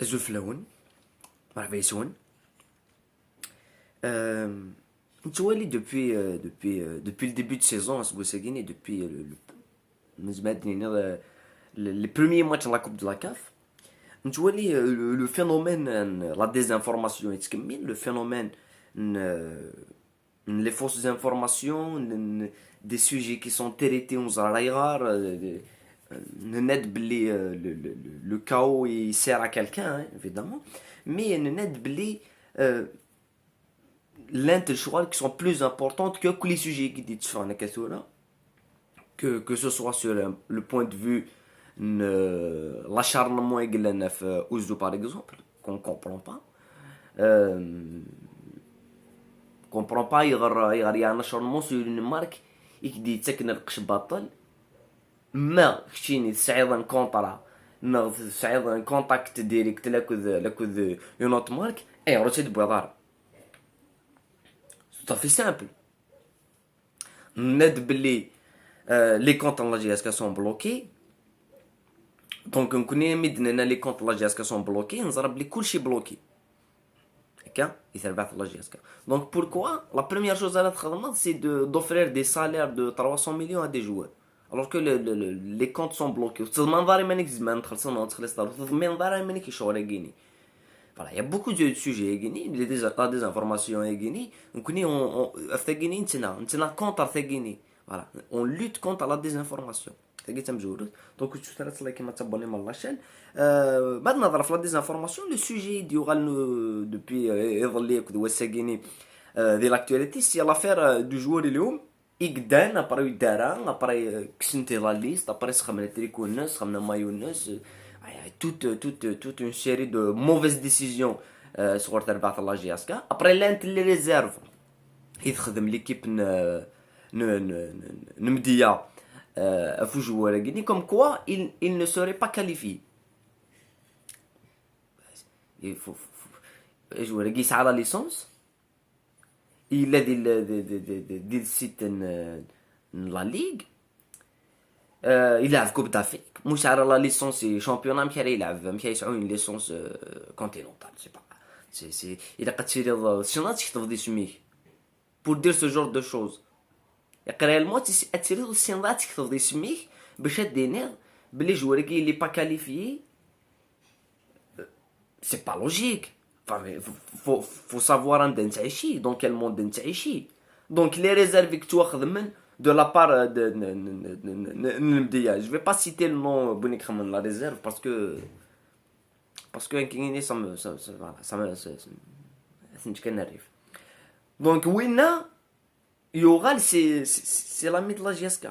زوفلون مرحبا يسون. نتولي depuis le début de saison à Sboussagini, depuis les premiers matchs de la Coupe de la CAF. نتولي le phénomène la désinformation le phénomène les fausses informations des sujets qui sont traités aux rares نناد بلي le chaos il sert à quelqu'un hein, évidemment mais نناد بلي l'intellectuel qui sont plus importantes que les sujets qui disent que ce soit sur le point de vue l'acharnement في Ouzou par exemple qu'on comprend pas يغير يعني acharnement sur une marque يكدي تسكن القش باطل ما كشيني تسعيد ان كونطرا تسعيد ان كونتاكت ديريكت لكوذ اون اوت مارك اي روتيد بوضار صافي سامبل ند بلي لي كونط لا جي اس كا سون بلوكي دونك نكوني مدنا لي كونط لا جي اس كا سون بلوكي نزرب لي كلشي بلوكي هكا يتربع لا جي اس كا دونك بوركوا لا بروميير شوز على تخدم سي دوفرير دي سالير دو 300 مليون ا دي جوار alors que les comptes sont bloqués. Voilà, il y a beaucoup de sujets la désinformation voilà, on lutte contre la désinformation. Donc tu te laisses like t'abonner à la chaîne. Maintenant la désinformation, le sujet depuis de l'actualité, c'est l'affaire du joueur اليوم إقدان أبرا يدارا أبرا كسنتي لا ليست أبرا سخمنا تريكو الناس سخمنا مايو الناس toute une série de mauvaises décisions صغر تربعت الله جياسكا أبرا لانت اللي ريزيرف يخدم ليكيب نمديا أفو جوارا كيني comme quoi il ne serait pas qualifié جوارا كي يسعى لا ليسونس il a des sites la ligue il a coupe d'Afrique مش على la licence championnat مش يلعب مش يسعون licence continentale c'est pas c'est il a قتير شنو تكتب دي سميه pour dire ce genre de choses réellement تسير شنو تكتب دي سميه باش دينير بلي joueur qui il est pas qualifié c'est pas logique. Faut savoir dans quel monde نتعيشي. Donc les réserves que tu as de la part de je vais pas citer le nom de la réserve parce que ça me donc Wina Yoral c'est l'ami de la GSK.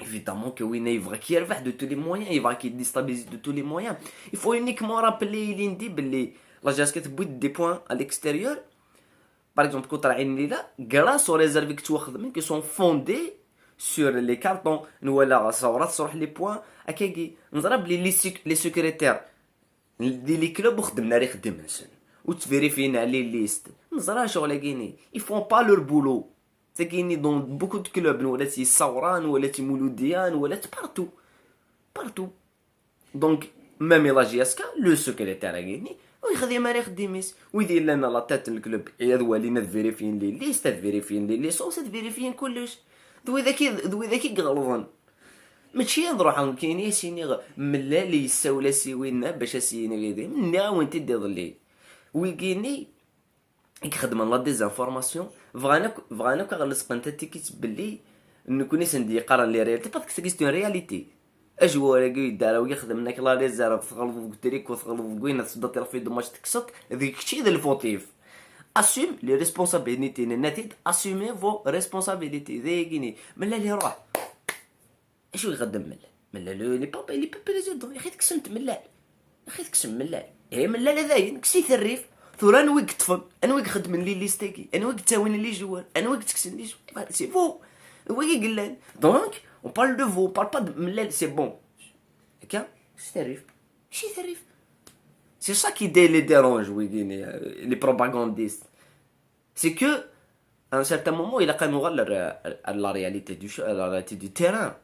Évidemment que Wina il va qui de tous les moyens, il va qui déstabilise de tous les moyens. Il faut uniquement rappeler l'indi la GSK تبوي des points à l'extérieur. Par exemple, contre Aïnila, grâce aux réserves que tu as qui sont fondées sur les cartons, nous allons sur les points. نضرب les secrétaires les clubs وخدمنا راه خدمنا وتفيريفينا على ليست نزرا شغل كاينين ils font pas leur boulot. C'est qu'il dans beaucoup de clubs ولا تي صوران ولا تي مولوديان ولا partout. Donc même la GSK le secrétaire كاينين ويخدم راه خديميس ويدير لنا لا تات الكلوب يدوى لينا تفيريفين لي ليست تفيريفين لي ليسونس تفيريفين كلش دوي ذاكي غلطان ماشي نروح كاين سيني ملا لي يساولا سيوينا باش سيني غيدي منا وانت دير ويكيني يخدم لا ديزانفورماسيون فغانا كغلص انت تيكيت بلي نكوني سندي قرا لي رياليتي باسكو سي رياليتي اجوا كي داروا يخدم لك لا ريزيرف تغلط تريك وتغلط كوينه تصدق في دوماج تكسك هذيك الشيء ديال الفوتيف اسوم لي ريسبونسابيلتي نتيد اسومي فو ريسبونسابيلتي ذيكيني ملا اللي روح اش يخدم ملا لي بابا لي بريزيدون يا اخي تكسمت ملا اخي تكسم ملا اي ملا ذاين كسي ثريف ثورا نويك طفل انويك خدم لي ليستيكي انويك تاوين لي جوار انويك تكسن لي جوار سي فو وي قلان دونك on parle de vous, on parle pas de Mlel, c'est bon. Ok? C'est terrible. C'est ça qui les dérange, oui, les propagandistes. C'est que, à un certain moment, il a quand même la réalité du terrain.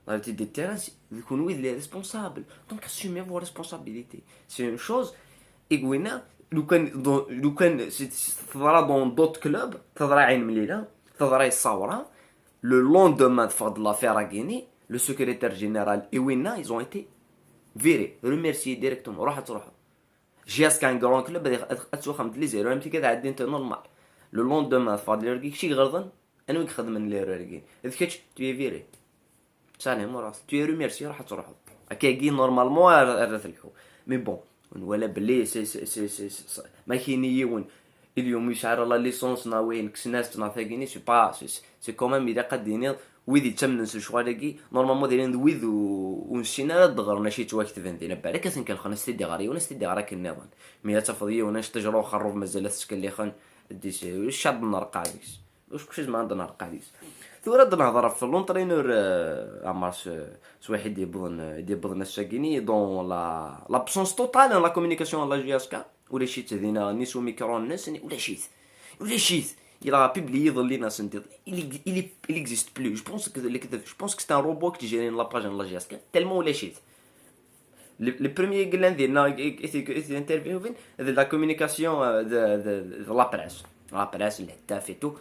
La réalité des terrains, vu qu'on est les responsables. Donc assumez vos responsabilités. C'est une chose. Et Gouina, dans d'autres clubs, تضرع عين مليلة, تضرع الصورة. Le lendemain de l'affaire à Guinée, le secrétaire général et Wina, ils ont été virés, remerciés directement. روحوا. جياس كان grand club, اتسوخ مدلي زيرو, امتي كده عدي انت نورمال. Le lendemain فاضل يرقي كشي غلطن, انا ويخدم من اللي يرقي. إذا كتش tu es viré. سالم راس, tu es remercié, راح تروحوا. أكيد نورمالمون رثلحوا. مي بون. ولا بلي سي ما كاين اليوم يشعر لا ليسونس ناوين كسناس نعطيني سي با سي كومام اذا قديني ويدي تمن شوالكي نورمالمون دايرين ويد ونشينا دغر ماشي توكتفن دينا بالك كان كنخنا ستيدي غاري ولا ستيدي غراك النظام مي تفضيه وانا شتجرو خروف مازال تسكن لي خن ديس الشاب نرقع ديس واش كلشي ما عندنا نرقع ديس ثورة نهضر في لونترينور عمرس واحد يبضن الساكيني دون لابسونس توتال لا كومونيكاسيون لا جي اس كا ولا شيت هذينا نيسو ميكرو الناس ولا شيت il a publié dans l'innocent il existe plus je pense que c'est un robot qui gère la page de la GSK tellement ولا شيت le premier gland était interview de la communication de la presse الهتاف et tout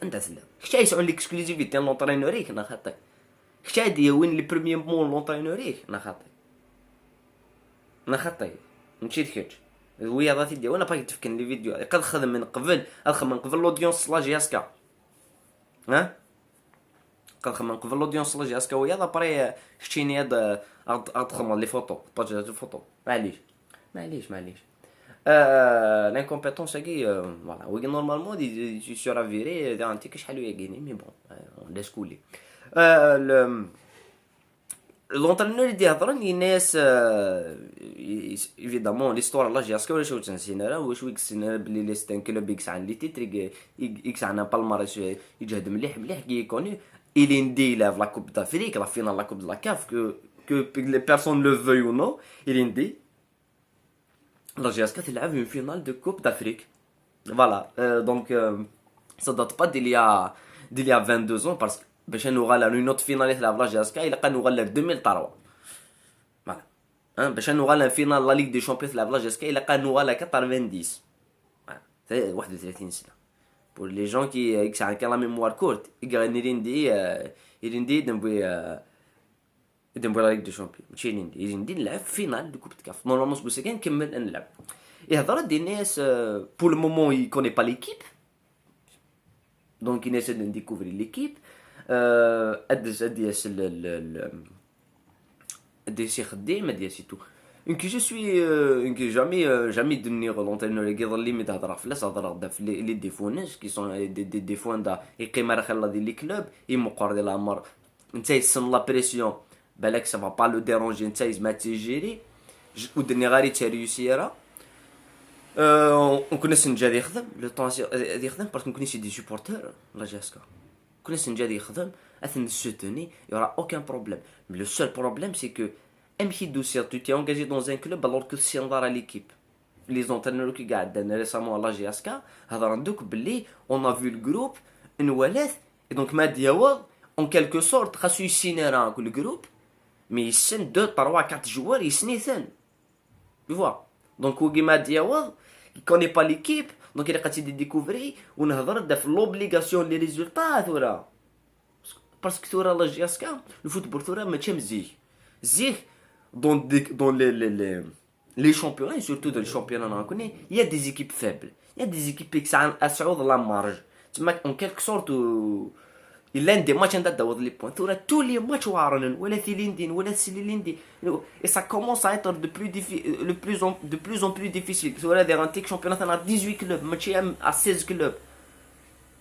انت سلا شتي يسعون ليكسكلوزيفيتي لونطرينوريك انا خاطي شتي وين لي بروميي مون لونطرينوريك انا خاطي مشيت كيتش ويا ذاتي ديال وانا باغي تفكن لي فيديو قد خدم من قبل لودونس لا جي اس كا ها قد خدم من قبل لودونس لا جي اس كا ويا دابري شتيني هاد ادخل لي فوتو باج الفوتو معليش l'incompétence voilà oui normalement tu seras viré dans un شحال ويا غيني mais bon on laisse couler l'entraîneur اللي يهضرن الناس évidemment l'histoire لا جي اسكو ولا شو تنسينا راه واش ويكسنا بلي لي ستان كلوب اكس عن لي تيتر اكس عن بالماريس يجهد مليح كي يكوني il indi lève la coupe d'Afrique la finale la coupe de la CAF que les personnes le veuillent ou non il indi la GSK تلعب une finale de coupe d'Afrique voilà donc ça date pas d'il y a 22 ans parce que باش نوغالا une autre finale تلعب la GSK il قال نوغالا 2003 voilà باش نوغالا finale la Ligue des Champions تلعب la GSK il قال نوغالا 90 voilà c'est 31 سنة pour les gens qui ont la mémoire courte il indi دنبوي لا ليغ دي شامبيون ماشي ندير نلعب فينال دو كوب دو كاف نورمالمون سبوسي كان نكمل نلعب يهضر دي الناس بور لو مومون يي كوني با ليكيب دونك ينسى نديكوفري ليكيب ادس اديس اديس خديم اديس تو انك جو سوي انك جامي دنيغ لونترينور اللي يظل مي تهضر فلاس هضر في لي ديفوناج كي سون دي ديفون دا يقيم راه خلا دي لي كلوب يمقر ديال الامر انت يسن لا بريسيون بالك سا با لو ديرونجي انت ما تيجيري ودني غاري تريوسي راه كنا سنجاد يخدم لو طون يخدم باسكو كنا شي دي سوبورتور لا جاسكا كنا سنجاد يخدم اثن سوتوني يورا اوكان بروبليم مي لو سول بروبليم سي كو امشي دوسير tu t'es engagé dans un club alors que c'est dans l'équipe les entraîneurs qui قاعدين récemment à la GSK هضر عندك بلي on a vu le groupe نوالات et donc ما دياوض en quelque sorte خاصو يسيني راه كل جروب مي يسن 2 3 4 joueurs يسنيثن tu vois donc وكي ما دياوض il connaît pas l'équipe donc il قاعد يديكوفري ونهضر دا في لوبليغاسيون لي ريزولطا ثورا باسكو ثورا لا GSK لو فوتبول ثورا ماشي مزيه dans les championnats et surtout dans les championnats on connaît il y a des équipes faibles il y a des équipes qui sont à Saoud la marge en quelque sorte il a des matchs à d'avoir les points tous les matchs وارنن ولا ثيليندين ولا سيليندي et ça commence à être de plus en plus difficile voilà des antiques championnats on a 18 clubs matchs à 16 clubs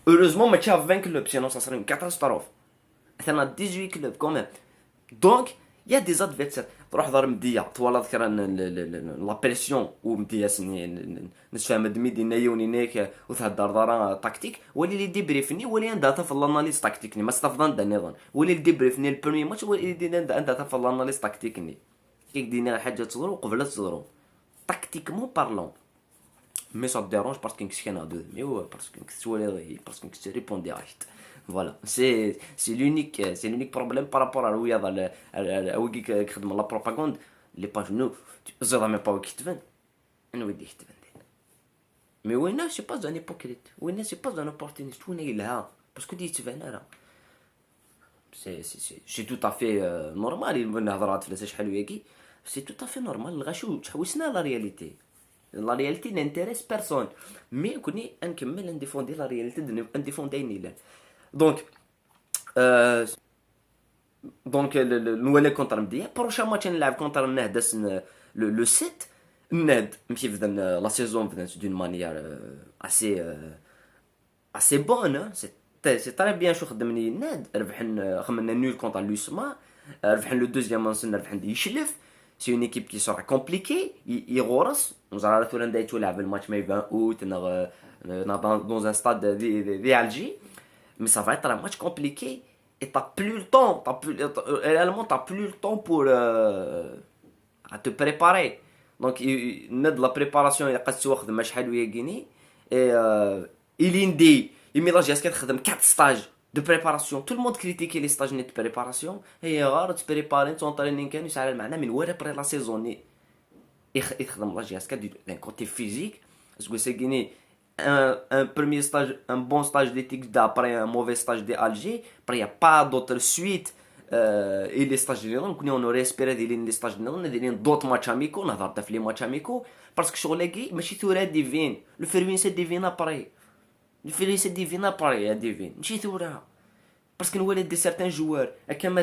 heureusement matchs à 20 clubs sinon ça serait une catastrophe on a 18 clubs quand même donc il y a des adversaires تروح ضرب مديه طوال ذكر لا بريسيون ومديه نسفهم دميدي نايوني نيك وتهدر دارا تاكتيك ولي اللي ديبريفني ولي داتا في الاناليز تاكتيكني ما استفضان دا نظام ولي اللي ديبريفني البريمي ماتش ولي اللي داتا في الاناليز تاكتيكني كيك دينا حاجه تصدرو قبل تصدرو تاكتيكمون بارلون مي سا ديرونج باسكو كاين دو مي هو باسكو كنت سوالي باسكو كنت ريبون ديريكت فوالا سي لونيك بروبليم بارابور على الرياضه وكي كخدم لا بروباغوند لي باج نو زعما مي با كي تبان انا ودي يتبان. مي وين سي با ان هيبوكريت وين سي با ان اوبورتونيست وين يلها باسكو دي تبان راه سي تو افي نورمال نهضر فلاسه شحال وياكي سي تو افي نورمال الغاشو تحوسنا لا رياليتي لا رياليتي نانتيريس بيرسون مي كوني نكمل نديفوندي لا رياليتي نديفوندي نيلان دونك دونك نولي كونتر مديا بروشان ماتش نلعب كونتر النهد لو سيت النهد ماشي بدا لا سيزون بدات دون مانيير اسي بون سي تري بيان شو خدمني النهد ربحنا خمنا نول كونتر لوسما ربحنا لو دوزيام مانسن ربحنا يشلف سي اون ايكيب كي سورا كومبليكي يغورس نزرا ثورا دايتو لعب الماتش ماي 20 اوت dans un stade de Alger. Mais ça va être un match compliqué et t'as plus le temps. Réellement, t'as plus le temps pour à te préparer. Donc, la préparation, il y a قد تاخذ ما شحال ويا Guinée. Et il indi, il mélange ياسكا تخدم 4 stages de préparation. Tout le monde critiquait les stages de préparation. هي غير تبريباري تونطرينين كانوا يسعى المعنى من ورا بري لا سيزون. يخدم لا جياسكا d'un côté physique. Parce que c'est Guinée un premier stage, un bon stage d'éthique après un mauvais stage d'Alger. Après, il n'y a pas d'autre suite. Et les stages de l'Iran, on aurait espéré les stages de l'Iran, d'autres matchs amicaux, on a fait les matchs amicaux. Parce que sur les gars, mais si tu aurais divine, le février c'est divine après. Le février c'est divine après, il divine. Si tu aurais. Parce que nous avons certains joueurs, comme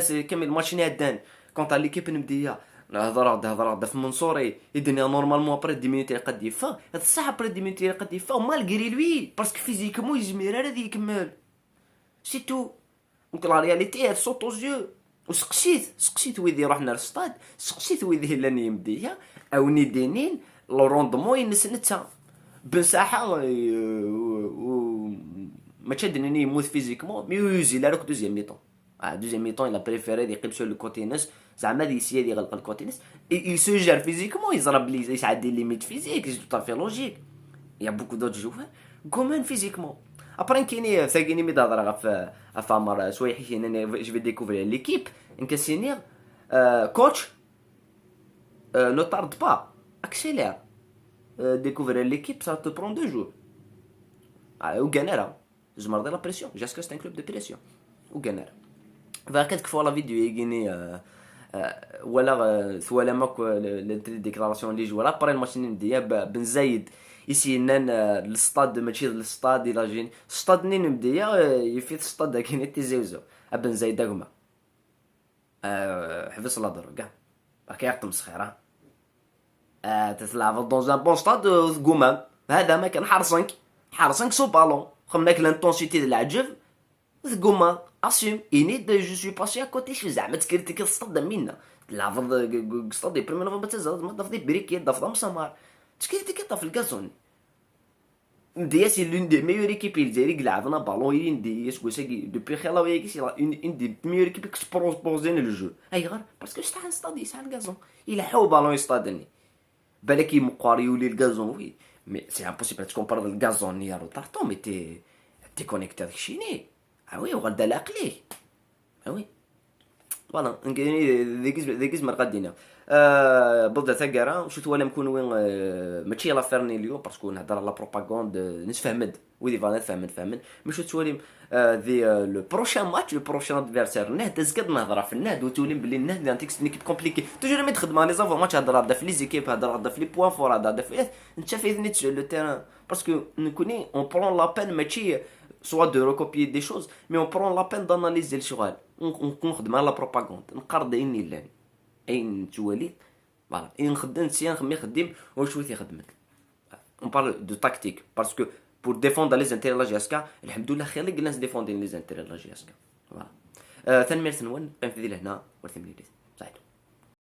le match n'est quant à l'équipe نبديه هضره في منصوري يدني نورمالمون ابري 10 مينوت يقد يفا هاد الصح ابري 10 مينوت يقد يفا ومالغري لوي باسكو فيزيكمون يزمير هذا يكمل سي تو دونك لا رياليتي هاد صوت اوزيو وسقسيت ويدي رحنا للستاد سقسيت ويدي لاني مديه او ندينين لو روندمون ينسنتها بصحه و ما تشدني يموت فيزيكمون مي يوزي لا روك دوزيام ميطون دوزيام ميطون il a préféré يقلب سور لو كوتي نص زعما يسيا يغلق الكوتي نص il se gère physiquement يضرب لي يسعد دي ليميت فيزيك سي تو افي لوجيك يا بوكو دوت جوار كومان فيزيكمون ابري كايني ثاقيني مي تهضر في افامر سوايح انا جو في ديكوفري ليكيب انكاسينير كوتش ne tarde pas accélère découvrir l'équipe ça te prend 2 jours ou gagner je marde la pression jusqu'à c'est un club de pression ou gagner فكانت كفوا لا فيديو يجيني ولا ثوالا ماكو ديكلاراسيون اللي جوا ابري الماتش نديا بن زايد يسينان للستاد ماشي للستاد الى جين ستاد نين مديا يفيت ستاد كاين تيزيوزو بن زايد دغما حبس لا ضرو كاع راك يقطم صخيره تتلعب دون ان بون ستاد غومان هذا ما كان حارسنك سو بالون خمناك لانتونسيتي ديال العجب غومان اسيم اني جو سوي باسي ا كوتي شي زعما تكريتيكي الصد منا لعب الصد بريمير نوفمبر تزاد ما ضفدي بريكي ضفدا مسمار تكريتيكي طاف الكازون دي سي لون دي ميور ايكيب الجزائري لعبنا بالون يندي سكوسي دوبي خلا وياكي سي اون دي ميور ايكيب كس بروبوزين لو جو اي غير باسكو شحال ستادي شحال الكازون يلحو بالون يستادني بالك مقاريو لي الكازون وي مي سي امبوسيبل تكومبار الكازون يا روتارتو مي تي كونيكتي داك الشيء Ah oui, on va le clé. Ah oui. Voilà, ذيك ما غادينا بلده ثقره شفت ولا نكون وين ماشي لا فيرني اليوم باسكو نهضر على بروباغوند نتفهمد ويدي فانا فهمن مش تولي ذي لو بروشان ماتش لو بروشان ادفيرسير نهد زكد نهضر في النهد وتولي بلي النهد انت اكيب كومبليكي توجور ما تخدم لي زافو ماتش هضر في لي زيكيب هضر في لي بوين فور هضر في انت فايتني لو تيران باسكو نكوني اون برون لا بين ماشي soit de recopier des choses mais on prend la peine d'analyser الشغل نخدم على بروباغوند نقرض اني لان اين تواليت فوالا نخدم سي نخمي خديم واش ويتي خدمت on parle de tactique parce que pour défendre les intérêts de la GSK الحمد لله خلي الناس ديفوندين les intérêts de la GSK فوالا ثاني ميرسن وين قيم في هنا ورثم لي